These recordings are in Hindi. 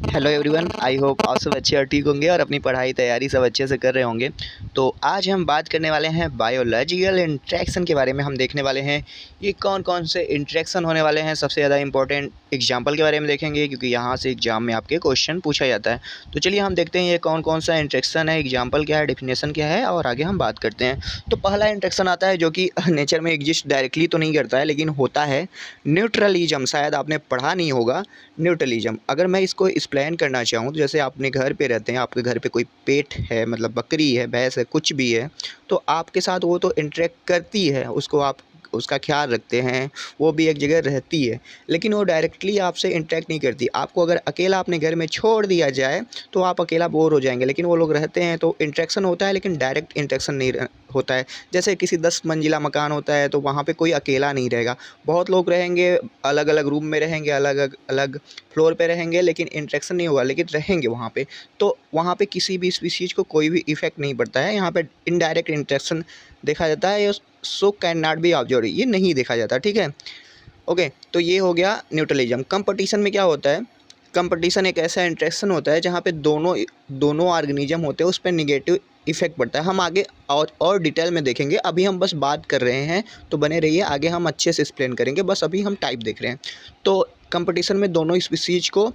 हेलो एवरीवन, आई होप आप सब अच्छे और ठीक होंगे और अपनी पढ़ाई तैयारी सब अच्छे से कर रहे होंगे। तो आज हम बात करने वाले हैं बायोलॉजिकल इंटरेक्शन के बारे में। हम देखने वाले हैं ये कौन कौन से इंटरेक्शन होने वाले हैं। सबसे ज़्यादा इंपॉर्टेंट एग्जाम्पल के बारे में देखेंगे क्योंकि यहाँ से एग्जाम में आपके क्वेश्चन पूछा जाता है। तो चलिए हम देखते हैं ये कौन कौन सा इंटरेक्शन है, एग्जाम्पल क्या है, डेफिनेशन क्या है और आगे हम बात करते हैं। तो पहला इंटरेक्शन आता है जो कि नेचर में एग्जिस्ट डायरेक्टली तो नहीं करता है लेकिन होता है, न्यूट्रलिज्म। शायद आपने पढ़ा नहीं होगा न्यूट्रलिज्म। अगर मैं इसको एक्सप्लेन करना चाहूँ तो जैसे आप अपने घर पे रहते हैं, आपके घर पे कोई पेट है, मतलब बकरी है, भैंस है, कुछ भी है, तो आपके साथ वो तो इंटरेक्ट करती है, उसको आप उसका ख्याल रखते हैं, वो भी एक जगह रहती है, लेकिन वो डायरेक्टली आपसे इंटरेक्ट नहीं करती। आपको अगर अकेला अपने घर में छोड़ दिया जाए तो आप अकेला बोर हो जाएंगे, लेकिन वो लोग रहते हैं तो इंटरेक्शन होता है, लेकिन डायरेक्ट इंटरेक्शन नहीं होता है। जैसे किसी 10 मंजिला मकान होता है तो वहाँ पे कोई अकेला नहीं रहेगा, बहुत लोग रहेंगे, अलग अलग रूम में रहेंगे, अलग अलग फ्लोर पे रहेंगे, लेकिन इंटरेक्शन नहीं होगा, लेकिन रहेंगे वहाँ पे। तो वहाँ पे किसी भी स्पीशीज़ को कोई भी इफेक्ट नहीं पड़ता है। यहाँ पे इनडायरेक्ट इंटरेक्शन देखा जाता है, so can not be observe, ये नहीं देखा जाता। ठीक है, ओके। तो ये हो गया न्यूट्रलिज्म। कंपटीशन में क्या होता है, कंपटीशन एक ऐसा इंटरेक्शन होता है जहाँ पे दोनों ऑर्गेनिज्म होते हैं, उस पर निगेटिव इफेक्ट पड़ता है। हम आगे और डिटेल में देखेंगे, अभी हम बस बात कर रहे हैं, तो बने रहिए, आगे हम अच्छे से एक्सप्लेन करेंगे, बस अभी हम टाइप देख रहे हैं। तो कंपटीशन में दोनों स्पीसीज को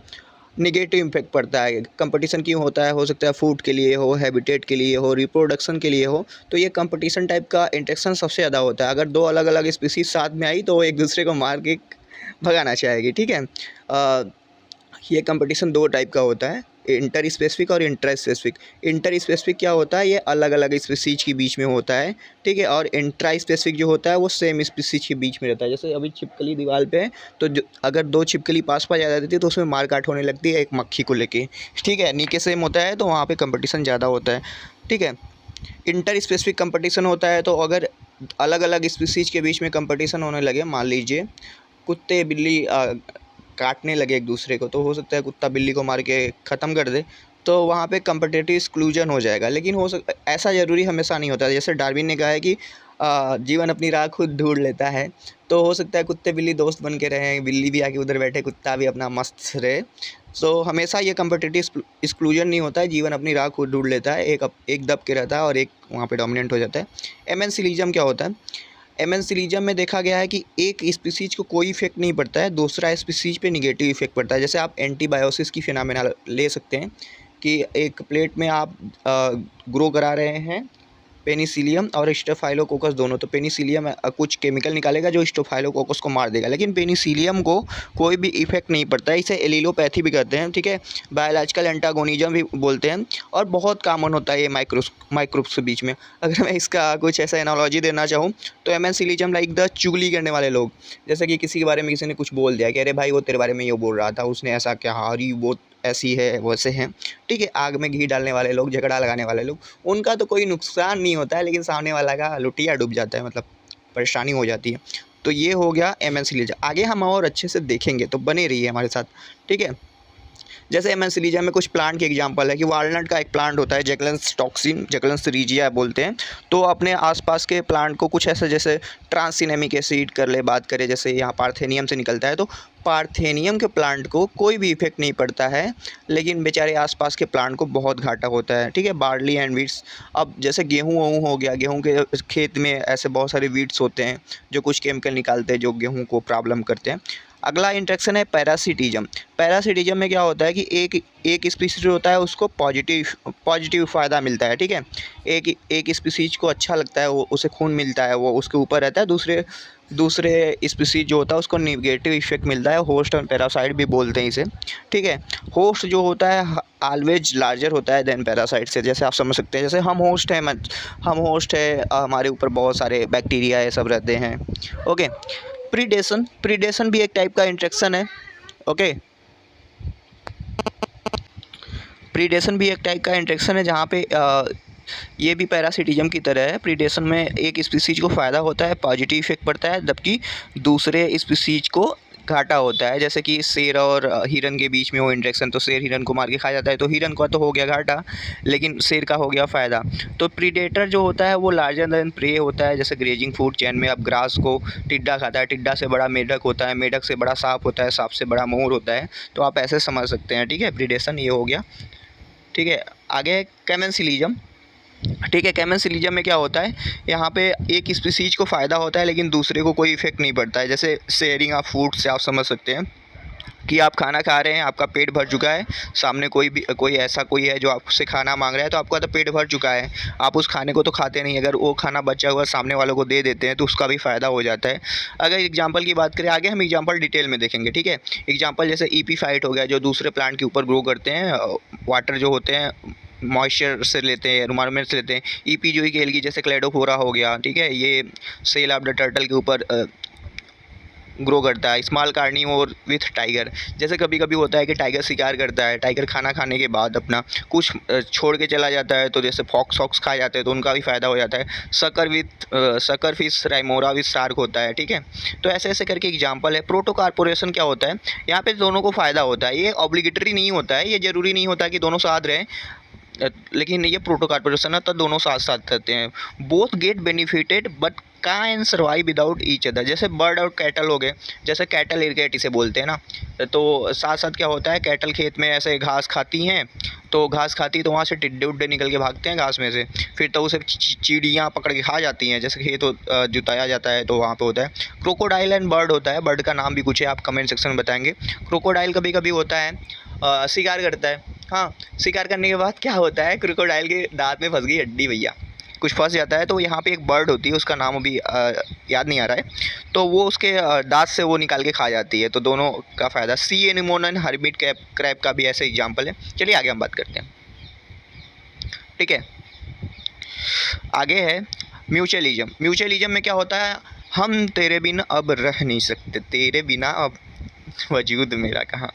निगेटिव इम्पैक्ट पड़ता है। कंपटीशन क्यों होता है, हो सकता है फूड के लिए हो, हैबिटेट के लिए हो, रिप्रोडक्शन के लिए हो, तो ये कंपटीशन टाइप का इंटरेक्शन सबसे ज़्यादा होता है। अगर दो अलग अलग स्पीसीज साथ में आई तो वो एक दूसरे को मार के भगाना चाहेगी। ठीक है, ये कंपटीशन दो टाइप का होता है, इंटर स्पेसिफिक और इंट्रा स्पेसिफिक। इंटर स्पेसिफिक क्या होता है, ये अलग अलग स्पीसीज के बीच में होता है। ठीक है, और इंट्रा स्पेसिफिक जो होता है वो सेम स्पीसीज के बीच में रहता है। जैसे अभी छिपकली दीवार पे है, तो अगर दो छिपकली पास पास जा जाती है तो उसमें मार काट होने लगती है एक मक्खी को लेके। ठीक है, नीचे सेम होता है तो वहाँ पे कंपटीशन ज़्यादा होता है। ठीक है, इंटर स्पेसिफिक कंपटीशन होता है तो अगर अलग अलग स्पीसीज के बीच में कंपटीशन होने लगे, मान लीजिए कुत्ते बिल्ली काटने लगे एक दूसरे को, तो हो सकता है कुत्ता बिल्ली को मार के ख़त्म कर दे, तो वहाँ पे कंपटीटिव एक्सक्लूजन हो जाएगा। लेकिन ऐसा ज़रूरी हमेशा नहीं होता। जैसे डार्विन ने कहा है कि जीवन अपनी राह खुद ढूंढ लेता है, तो हो सकता है कुत्ते बिल्ली दोस्त बन के रहें, बिल्ली भी आके उधर बैठे, कुत्ता भी अपना मस्त रहे। सो हमेशा ये कंपटीटिव एक्सक्लूजन नहीं होता है, जीवन अपनी राह खुद ढूंढ लेता है, एक दब के रहता है और एक वहाँ पे डोमिनेंट हो जाता है। एमेंसिलिज्म क्या होता है, एमेंसिलिज्म में देखा गया है कि एक स्पीसीज को कोई इफेक्ट नहीं पड़ता है, दूसरा स्पीसीज पे निगेटिव इफेक्ट पड़ता है। जैसे आप एंटीबायोसिस की फिनोमेना ले सकते हैं कि एक प्लेट में आप ग्रो करा रहे हैं पेनिसिलियम और स्टेफाइलोकोकस दोनों, तो पेनिसिलियम कुछ केमिकल निकालेगा जो स्टेफाइलोकोकस को मार देगा, लेकिन पेनिसिलियम को कोई भी इफेक्ट नहीं पड़ता है। इसे एलिलोपैथी भी कहते हैं। ठीक है, बायोलॉजिकल एंटागोनिज्म भी बोलते हैं, और बहुत कॉमन होता है ये माइक्रोब्स के बीच में। अगर मैं इसका कुछ ऐसा एनालॉजी देना चाहूँ तो एमेंसिलिज्म लाइक द चुगली करने वाले लोग। जैसे कि किसी के बारे में किसी ने कुछ बोल दिया कि अरे भाई वो तेरे बारे में ये बोल रहा था, उसने ऐसा क्या, अरे वो ऐसी है, वैसे हैं। ठीक है, आग में घी डालने वाले लोग, झगड़ा लगाने वाले लोग, उनका तो कोई नुकसान नहीं होता है, लेकिन सामने वाला का लुटिया डूब जाता है, मतलब परेशानी हो जाती है। तो ये हो गया एमेंसिलिज्म। आगे हम और अच्छे से देखेंगे, तो बने रहिए हमारे साथ। ठीक है, जैसे एमेंसिलिज्म में कुछ प्लांट के एग्जांपल है कि वालनट का एक प्लांट होता है, जैकलेंस टॉक्सिन, जैकलेंस रीजिया बोलते हैं, तो अपने आसपास के प्लांट को कुछ ऐसे, जैसे ट्रांसिनेमिक एसिड कर ले बात करें, जैसे यहाँ पार्थेनियम से निकलता है, तो पार्थेनियम के प्लांट को कोई भी इफेक्ट नहीं पड़ता है, लेकिन बेचारे आसपास के प्लांट को बहुत घाटा होता है। ठीक है, बार्ली एंड वीट्स। अब जैसे गेहूँ हो गया, गेहूँ के खेत में ऐसे बहुत सारे वीट्स होते हैं जो कुछ केमिकल निकालते हैं जो गेहूँ को प्रॉब्लम करते हैं। अगला इंटरेक्शन है पैरासिटिज्म। पैरासिटिज्म में क्या होता है कि एक स्पीसीज होता है, उसको पॉजिटिव फ़ायदा मिलता है। ठीक है, एक स्पीसीज को अच्छा लगता है, वो उसे खून मिलता है, वो उसके ऊपर रहता है। दूसरे स्पीसीज जो होता है उसको नेगेटिव इफेक्ट मिलता है। होस्ट और पैरासाइट भी बोलते हैं इसे। ठीक है, होस्ट जो होता है ऑलवेज लार्जर होता है देन पैरासाइट से। जैसे आप समझ सकते हैं, जैसे हम होस्ट है, हमारे ऊपर बहुत सारे बैक्टीरिया ये सब रहते हैं। ओके, प्रीडेशन भी एक टाइप का इंटरेक्शन है। ओके, प्रीडेशन भी एक टाइप का इंटरेक्शन है जहाँ पे ये भी पैरासिटिज्म की तरह है। प्रीडेशन में एक स्पीसीज को फ़ायदा होता है, पॉजिटिव इफेक्ट पड़ता है, जबकि दूसरे स्पीसीज को घाटा होता है, जैसे कि शेर और हिरन के बीच में हो इंटरेक्शन, तो शेर हिरन को मार के खा जाता है, तो हिरन का तो हो गया घाटा, लेकिन शेर का हो गया फ़ायदा। तो प्रीडेटर जो होता है वो लार्जर देन प्रे होता है, जैसे ग्रेजिंग फूड चेन में अब ग्रास को टिड्डा खाता है, टिड्डा से बड़ा मेढक होता है, मेढक से बड़ा सांप होता है, सांप से बड़ा मोर होता है। तो आप ऐसे समझ सकते हैं, ठीक है। प्रीडेशन ये हो गया, ठीक है। आगे है कैमेंसिलिज्म, ठीक है। कैमेंसिलिज्म में क्या होता है, यहाँ पे एक स्पीसीज को फ़ायदा होता है लेकिन दूसरे को कोई इफेक्ट नहीं पड़ता है। जैसे शेयरिंग ऑफ फूड से आप समझ सकते हैं कि आप खाना खा रहे हैं, आपका पेट भर चुका है, सामने कोई ऐसा कोई है जो आपसे खाना मांग रहा है, तो आपका तो पेट भर चुका है, आप उस खाने को तो खाते नहीं, अगर वो खाना बचा हुआ सामने वालों को दे देते हैं तो उसका भी फ़ायदा हो जाता है। अगर एग्जांपल की बात करें, आगे हम एग्जांपल डिटेल में देखेंगे, ठीक है। एग्जांपल जैसे ईपीफाइट हो गया, जो दूसरे प्लांट के ऊपर ग्रो करते हैं, वाटर जो होते हैं मॉइस्चर से लेते हैं, एनवायरनमेंट से लेते हैं। ईपी जो कि एल्गी जैसे क्लेडोफोरा हो गया, ठीक है, ये सेल ऑफ द टर्टल के ऊपर ग्रो करता है। स्मॉल कार्निवोर विथ टाइगर, जैसे कभी कभी होता है कि टाइगर शिकार करता है, टाइगर खाना खाने के बाद अपना कुछ छोड़ के चला जाता है, तो जैसे फॉक्स वॉक्स खा जाते हैं तो उनका भी फ़ायदा हो जाता है। सकर फिश राइमोरा विथ शार्क होता है, ठीक है। तो ऐसे ऐसे करके एग्जांपल है। प्रोटो कॉर्पोरेशन क्या होता है, यहाँ पे दोनों को फ़ायदा होता है, ये ऑब्लिगेटरी नहीं होता है, ये ज़रूरी नहीं होता कि दोनों साथ रहें, लेकिन ये प्रोटो कॉर्पोरेशन है तो दोनों साथ साथ रहते हैं। Both get benefited but can survive without each other, जैसे बर्ड और कैटल हो गए, जैसे कैटल इरिगेट इसे बोलते हैं ना, तो साथ साथ क्या होता है, कैटल खेत में ऐसे घास खाती हैं, तो घास खाती तो वहाँ से टिड्डे उड्डे निकल के भागते हैं घास में से, फिर तो उसे चिड़ियाँ पकड़ के खा जाती हैं, जैसे खेत जुताया जाता है तो वहाँ पे होता है। क्रोकोडाइल एंड बर्ड होता है, बर्ड का नाम भी कुछ है, आप कमेंट सेक्शन में बताएंगे। क्रोकोडाइल कभी कभी होता है शिकार करता है, हाँ, शिकार करने के बाद क्या होता है, क्रोकोडाइल के दांत में फंस गई हड्डी भैया, कुछ फंस जाता है, तो यहाँ पे एक बर्ड होती है, उसका नाम अभी याद नहीं आ रहा है, तो वो उसके दांत से वो निकाल के खा जाती है, तो दोनों का फ़ायदा। सी एनिमोन एंड हर्मिट क्रैब का भी ऐसे एग्जाम्पल है। चलिए आगे हम बात करते हैं, ठीक है। आगे है म्यूचुअलिज्म। म्यूचुअलिज्म में क्या होता है, हम तेरे बिना अब रह नहीं सकते, तेरे बिना अब वजूद मेरा कहाँ।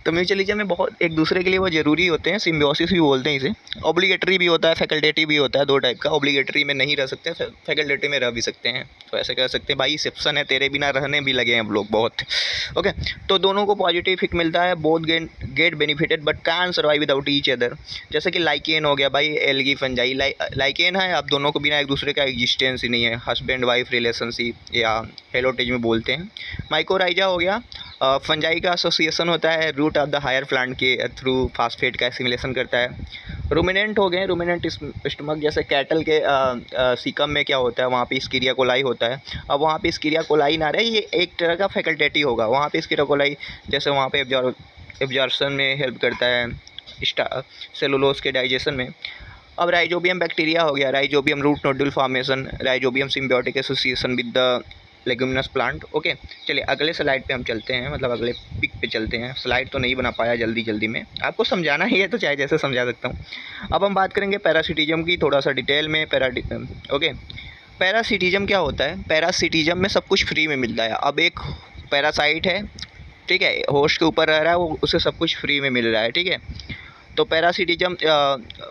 तो म्यूचुअलिज्म में बहुत एक दूसरे के लिए वो ज़रूरी होते हैं, सिम्बियोसिस भी बोलते हैं इसे। ऑब्लिगेटरी भी होता है, फैकल्टेटिव भी होता है, दो टाइप का। ऑब्लिगेटरी में नहीं रह सकते, फैकल्टेटिव में रह भी सकते हैं, तो ऐसे कह सकते हैं भाई एक्सेप्शन है, तेरे बिना रहने भी लगे हैं हम लोग बहुत, ओके। तो दोनों को पॉजिटिव इफेक्ट मिलता है, both get benefited but can survive without each other. जैसे कि लाइकेन हो गया भाई, एल्गी फंजाई, लाइकेन है, अब दोनों को बिना एक दूसरे का एग्जिस्टेंस ही नहीं है, हस्बैंड वाइफ रिलेशनशिप या हेलोटेज में बोलते हैं। माइकोराइजा हो गया, फंजाई का एसोसिएशन होता है, root of the higher plant के थ्रू फास्फेट का एसिमिलेशन करता है। रूमिनेंट हो गए, रूमिनेंट स्टमक, जैसे कैटल के सीकम में क्या होता है, वहाँ पे स्कीरिया कोलाई होता है। अब वहाँ पे स्कीरिया कोलाई ना रहे, ये एक तरह का फैकल्टेटिव होगा, वहाँ पे स्कीरिया कोलाई जैसे वहाँ पे एब्जॉर्प्शन में हेल्प करता है, सेलुलोज के डाइजेशन में। अब राइजोबियम बैक्टीरिया हो गया, rhizobium root nodule formation, rhizobium symbiotic association with the leguminous plant, okay. चलिए अगले स्लाइड पे हम चलते हैं, मतलब अगले पिक पे चलते हैं। स्लाइड तो नहीं बना पाया जल्दी में, आपको समझाना ही है तो चाहे जैसे समझा सकता हूँ। अब हम बात करेंगे पैरासिटिज्म की, थोड़ा सा डिटेल में। ओके, पैरासिटिज्म क्या होता है, पैरासिटिज्म में सब कुछ फ्री में मिलता है। अब एक पैरासाइट है, ठीक है, होस्ट के ऊपर रह रहा है, वो उसे सब कुछ फ्री में मिल रहा है, ठीक है। तो पैरासिटिज्म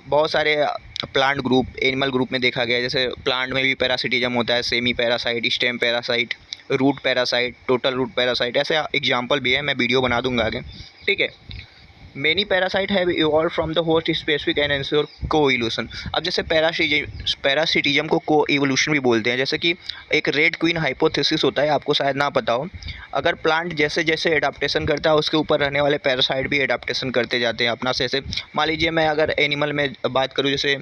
बहुत सारे प्लांट ग्रुप, एनिमल ग्रुप में देखा गया है, जैसे प्लांट में भी पैरासिटिज्म होता है, semi parasite, stem parasite, root parasite, total root parasite, ऐसे एग्जांपल भी है, मैं वीडियो बना दूंगा आगे, ठीक है। Many parasite have evolve from the host specific and ensure co evolution. अब जैसे पैरासिटिज्म को को इवोल्यूशन भी बोलते हैं, जैसे कि एक रेड क्वीन हाइपोथेसिस होता है, आपको शायद ना पता हो। अगर प्लांट जैसे जैसे एडाप्टेशन करता है, उसके ऊपर रहने वाले पैरासाइट भी एडाप्टेशन करते जाते हैं अपना से। मान लीजिए मैं अगर एनिमल में बात करूँ, जैसे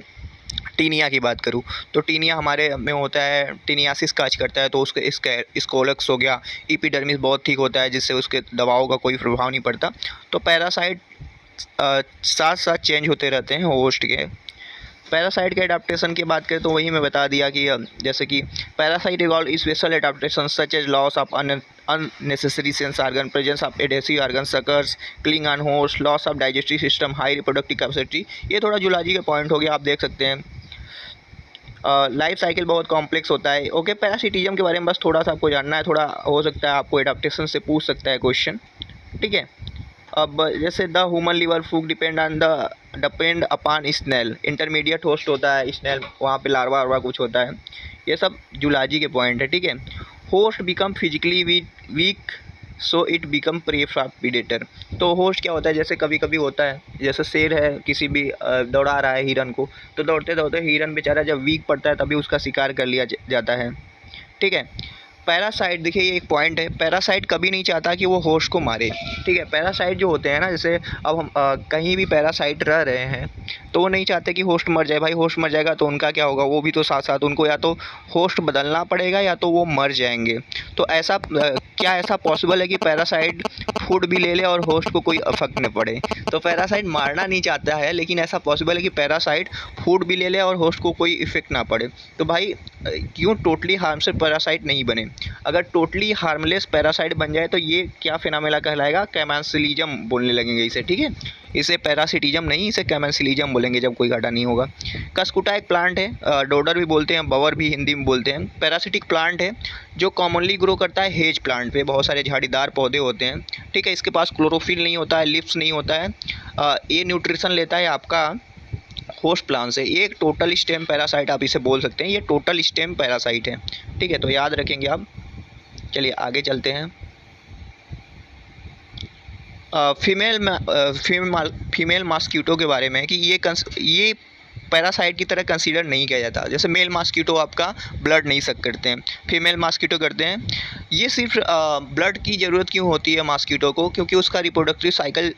टीनिया की बात करूँ, तो टीनिया हमारे में होता है, टीनियासिस काज करता है, तो उसके स्कोलक्स हो गया, एपिडर्मिस बहुत ठीक होता है, जिससे उसके दवाओं का कोई प्रभाव नहीं पड़ता। तो पैरासाइट साथ साथ चेंज होते रहते हैं होस्ट के। पैरासाइट के एडाप्टेशन की बात करें तो वही मैं बता दिया कि जैसे कि parasite evolve special adaptation such as loss of unnecessary sense organ, presence of adhesive organ suckers, cling on host, loss of digestive system, high reproductive capacity। ये थोड़ा जूलॉजी के पॉइंट हो गया, आप देख सकते हैं। लाइफ साइकिल बहुत कॉम्प्लेक्स होता है, ओके। पैरासिटिज्म के बारे में बस थोड़ा सा आपको जानना है, थोड़ा हो सकता है आपको एडाप्टेशन से पूछ सकता है क्वेश्चन, ठीक है। अब जैसे the human liver food depend upon snail, intermediate host होता है स्नेल, वहाँ पे लार्वा वार्वा कुछ होता है, ये सब जूलॉजी के पॉइंट है, ठीक है। Host become physically weak so it become prey for predator. तो होस्ट क्या होता है, जैसे कभी कभी होता है, जैसे शेर है किसी भी दौड़ा रहा है हिरन को, तो दौड़ते दौड़ते हिरन बेचारा जब वीक पड़ता है तभी उसका शिकार कर लिया जाता है। ठीक है। पैरासाइट, देखिए ये एक पॉइंट है, पैरासाइट कभी नहीं चाहता कि वो होस्ट को मारे। ठीक है। पैरासाइट जो होते हैं ना, जैसे अब हम कहीं भी पैरासाइट रह रहे हैं तो वो नहीं चाहते कि होस्ट मर जाए। भाई होस्ट मर जाएगा तो उनका क्या होगा, वो भी तो साथ साथ उनको या तो होस्ट बदलना पड़ेगा या तो वो मर जाएंगे। तो ऐसा क्या ऐसा पॉसिबल है कि पैरासाइट फूड भी ले ले और होस्ट को कोई फर्क न पड़े? तो पैरासाइट मारना नहीं चाहता है, लेकिन ऐसा पॉसिबल है कि पैरासाइट फूड भी ले ले और होस्ट को कोई इफेक्ट ना पड़े। तो भाई क्यों टोटली हार्मफुल पैरासाइट नहीं बने? अगर टोटली हार्मलेस पैरासाइट बन जाए तो ये क्या फिनोमेना कहलाएगा, कैमेंसिलिज्म बोलने लगेंगे इसे। ठीक है। इसे पैरासिटिज्म नहीं, इसे कैमेंसिलिज्म बोलेंगे जब कोई घाटा नहीं होगा। कस्कुटा एक प्लांट है, डोडर भी बोलते हैं, बवर भी हिंदी में बोलते हैं। पैरासिटिक प्लांट है जो कॉमनली ग्रो करता है हेज प्लांट पे, बहुत सारे झाड़ीदार पौधे होते हैं। ठीक है। इसके पास क्लोरोफिल नहीं होता है, लिप्स नहीं होता है। ये न्यूट्रिशन लेता है आपका होस्ट प्लांट से। ये एक टोटल स्टेम पैरासाइट आप इसे बोल सकते हैं, ये टोटल स्टेम पैरासाइट है। ठीक है। तो याद रखेंगे आप। चलिए आगे चलते हैं। फीमेल मॉस्किटो के बारे में कि ये पैरासाइट की तरह कंसीडर नहीं किया जाता। जैसे मेल मॉस्किटो आपका ब्लड नहीं सक करते हैं, फीमेल मॉस्किटो करते हैं। ये सिर्फ ब्लड की ज़रूरत क्यों होती है मॉस्किटो को, क्योंकि उसका रिप्रोडक्टिव साइकिल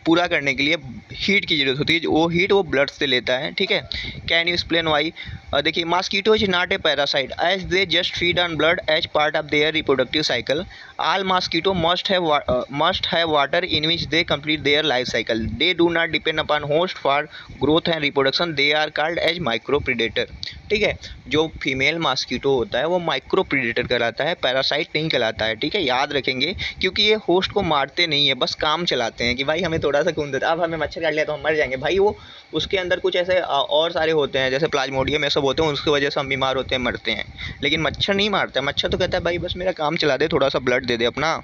पूरा करने के लिए हीट की ज़रूरत होती है। वो हीट वो ब्लड से लेता है। ठीक है। Can you explain why? देखिए, mosquito is not a parasite as they just feed on blood as part of their reproductive cycle. All mosquito must have water in which they complete their life cycle. They do not depend upon host for growth and reproduction. They are called as micro predator. ठीक है। जो फीमेल मॉस्किटो होता है वो माइक्रो प्रीडेटर कहलाता है, पैरासाइट नहीं कहलाता है। ठीक है। याद रखेंगे, क्योंकि ये होस्ट को मारते नहीं है, बस काम चलाते हैं कि भाई हमें थोड़ा सा खून देता है, अब हमें मच्छर काट लिया तो हम मर जाएंगे। भाई वो उसके अंदर कुछ ऐसे और सारे होते हैं, जैसे प्लाज्मोडियम ये सब होते हैं, उसकी वजह से हम बीमार होते हैं, मरते हैं। लेकिन मच्छर नहीं मारता है। मच्छर तो कहता है भाई बस मेरा काम चला दे, थोड़ा सा ब्लड दे दे अपना।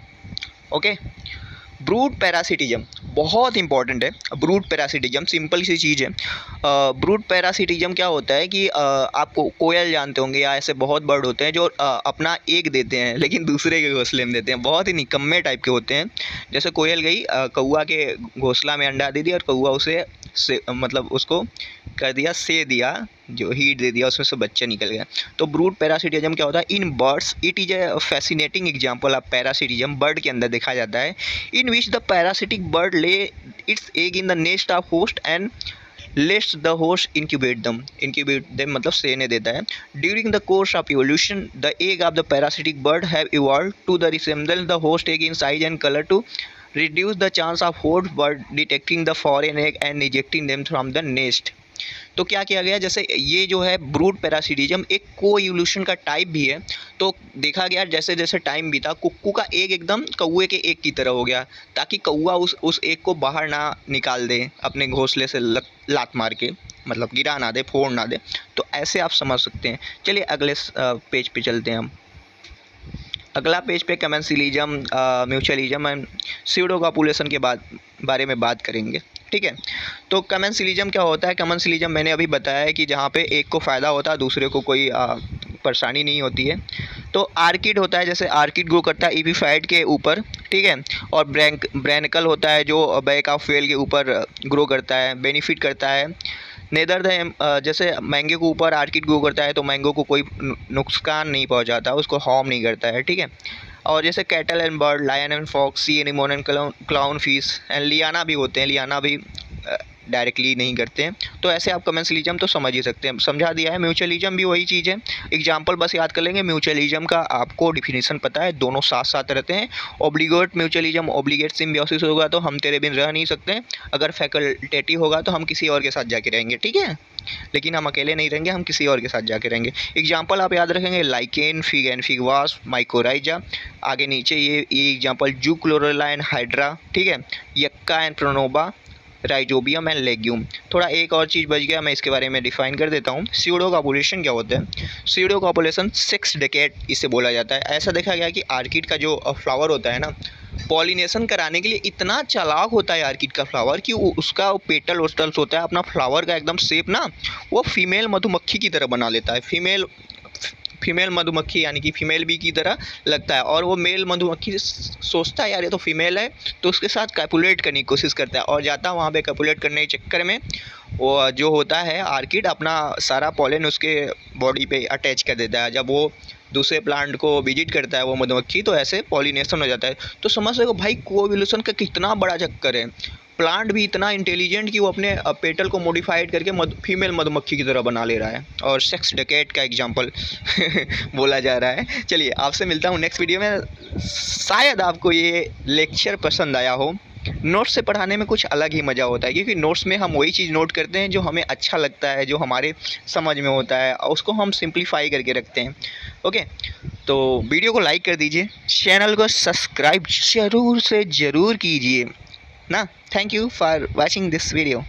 ओके। ब्रूड पैरासिटिज्म बहुत इंपॉर्टेंट है। ब्रूड पैरासिटिज्म सिंपल सी चीज़ है। ब्रूड पैरासिटिज्म क्या होता है कि आपको कोयल जानते होंगे या ऐसे बहुत बर्ड होते हैं जो अपना एग देते हैं लेकिन दूसरे के घोंसले में देते हैं, बहुत ही निकम्मे टाइप के होते हैं। जैसे कोयल गई कौआ के घोंसला में अंडा दे दिया और कौआ उसे मतलब उसको कर दिया, से दिया, जो हीट दे दिया, उसमें से बच्चा निकल गया। तो ब्रूड पैरासिटिज्म क्या होता है? In birds it is a fascinating example of parasitism. Bird के अंदर देखा जाता है in which the parasitic bird lay its egg in the nest of host and lets the host incubate them मतलब सेने देता है। During the course of evolution the egg of the parasitic bird have evolve to the resemble the host egg in size and colour to reduce the chance of host bird detecting the foreign egg and ejecting them from the nest। तो क्या किया गया, जैसे ये जो है ब्रूड पैरासिटिज्म एक को इवोल्यूशन का टाइप भी है। तो देखा गया जैसे जैसे टाइम बीता, कुक्कू का एग एकदम कौए के एग की तरह हो गया, ताकि कौआ उस एग को बाहर ना निकाल दे अपने घोंसले से लात मार के, मतलब गिरा ना दे, फोड़ ना दे। तो ऐसे आप समझ सकते हैं। चलिए अगले पेज पे चलते हैं हम। अगला पेज पे कमेंसिलिज्म, म्यूचुअलिज्म एंड स्यूडो कॉपुलेशन के बारे में बात करेंगे। ठीक है। तो कमेंसिलिज्म क्या होता है? कमेंसिलिज्म मैंने अभी बताया है कि जहाँ पे एक को फ़ायदा होता है, दूसरे को कोई परेशानी नहीं होती है। तो आर्किड होता है, जैसे आर्किड ग्रो करता है एपीफाइट के ऊपर। ठीक है। और ब्रैनकल होता है जो बैक ऑफ वेल के ऊपर ग्रो करता है, बेनिफिट करता है। नेदर द जैसे मैंगो के ऊपर आर्किड ग्रो करता है तो मैंगो को कोई नुकसान नहीं पहुंचाता, उसको हार्म नहीं करता है। ठीक है। और जैसे cattle and bird, lion and fox, sea anemone and clown fish and liana भी होते हैं, लियाना भी डायरेक्टली नहीं करते हैं। तो ऐसे आप कमेंसिलिज्म तो समझ ही सकते हैं, समझा दिया है। म्यूचुअलिज्म भी वही चीज़ है, एग्जाम्पल बस याद कर लेंगे। म्यूचुअलिज्म का आपको डिफिनीशन पता है, दोनों साथ साथ रहते हैं। ऑब्लिगेट म्यूचुअलिज्म, ऑब्लिगेट सिम्बियोसिस होगा तो हम तेरे बिन रह नहीं सकते। अगर फैकल्टेटिव होगा तो हम किसी और के साथ जाके रहेंगे। ठीक है। लेकिन हम अकेले नहीं रहेंगे, हम किसी और के साथ जाके रहेंगे। एग्जाम्पल आप याद रखेंगे, lichen, fig and fig wasp, mycorrhiza. आगे नीचे ये एग्जाम्पल जूक्लोरेला एंड हाइड्रा। ठीक है। यक्का एंड प्रोनोबा, राइजोबियम एंड लेग्यूम। थोड़ा एक और चीज़ बच गया, मैं इसके बारे में डिफाइन कर देता हूँ। स्यूडो कॉपुलेशन क्या होता है? स्यूडो कॉपुलेशन 6 डेकेड इसे बोला जाता है। ऐसा देखा गया कि आर्किड का जो फ्लावर होता है ना, पॉलिनेशन कराने के लिए इतना चालाक होता है आर्किड का फ्लावर कि उसका पेटल ओस्टल्स होता है, अपना फ्लावर का एकदम शेप ना वो फीमेल मधुमक्खी की तरह बना लेता है। फीमेल मधुमक्खी यानी कि फीमेल बी की तरह लगता है, और वो मेल मधुमक्खी सोचता है यार ये तो फीमेल है, तो उसके साथ कैपुलेट करने की कोशिश करता है और जाता है वहाँ पे। कैपुलेट करने के चक्कर में वो जो होता है आर्किड अपना सारा पॉलन उसके बॉडी पे अटैच कर देता है। जब वो दूसरे प्लांट को विजिट करता है वो मधुमक्खी, तो ऐसे पॉलिनेशन हो जाता है। तो समझ सको भाई कोएवोल्यूशन का कितना बड़ा चक्कर है। प्लांट भी इतना इंटेलिजेंट कि वो अपने पेटल को मॉडिफाइड करके फीमेल मधुमक्खी की तरह बना ले रहा है, और सेक्स डेकेट का एग्जांपल बोला जा रहा है। चलिए आपसे मिलता हूँ नेक्स्ट वीडियो में। शायद आपको ये लेक्चर पसंद आया हो। नोट्स से पढ़ाने में कुछ अलग ही मज़ा होता है, क्योंकि नोट्स में हम वही चीज़ नोट करते हैं जो हमें अच्छा लगता है, जो हमारे समझ में होता है, और उसको हम सिंप्लीफाई करके रखते हैं। ओके, तो वीडियो को लाइक कर दीजिए, चैनल को सब्सक्राइब ज़रूर से ज़रूर कीजिए ना। Thank you for watching this video.